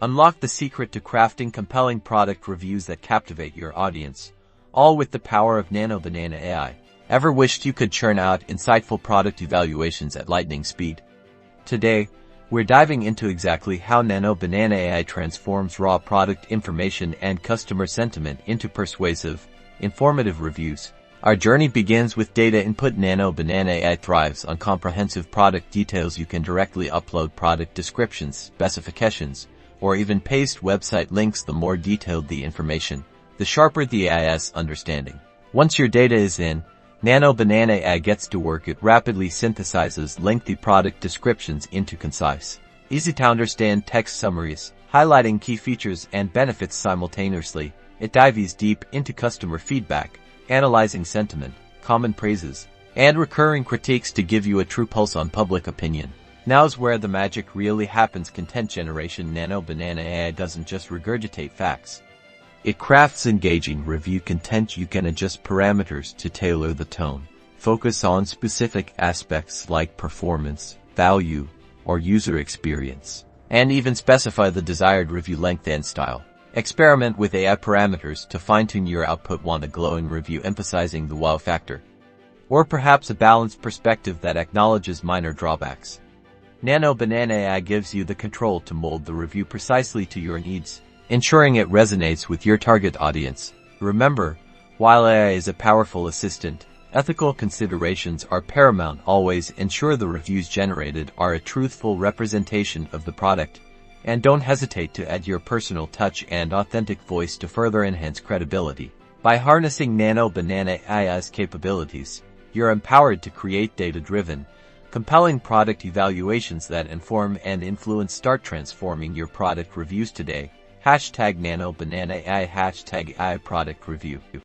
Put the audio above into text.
Unlock the secret to crafting compelling product reviews that captivate your audience, all with the power of Nano Banana AI. Ever wished you could churn out insightful product evaluations at lightning speed? Today, we're diving into exactly how Nano Banana AI transforms raw product information and customer sentiment into persuasive, informative reviews. Our journey begins with data input. Nano Banana AI thrives on comprehensive product details. You can directly upload product descriptions, specifications, or even paste website links. The more detailed the information, the sharper the AI's understanding. Once your data is in, Nano Banana AI gets to work. It rapidly synthesizes lengthy product descriptions into concise, easy-to-understand text summaries, highlighting key features and benefits simultaneously. It dives deep into customer feedback, analyzing sentiment, common praises, and recurring critiques to give you a true pulse on public opinion. Now's where the magic really happens. Content generation. Nano Banana AI doesn't just regurgitate facts. It crafts engaging review content. You can adjust parameters to tailor the tone, focus on specific aspects like performance, value, or user experience, and even specify the desired review length and style. Experiment with AI parameters to fine-tune your output. Want a glowing review emphasizing the wow factor? Or perhaps a balanced perspective that acknowledges minor drawbacks? Nano Banana AI gives you the control to mold the review precisely to your needs, ensuring it resonates with your target audience. Remember, while AI is a powerful assistant, ethical considerations are paramount. Always ensure the reviews generated are a truthful representation of the product, and don't hesitate to add your personal touch and authentic voice to further enhance credibility. By harnessing Nano Banana AI's capabilities, you're empowered to create data-driven, compelling product evaluations that inform and influence. Start transforming your product reviews today. #NanoBananaAI #AI product review.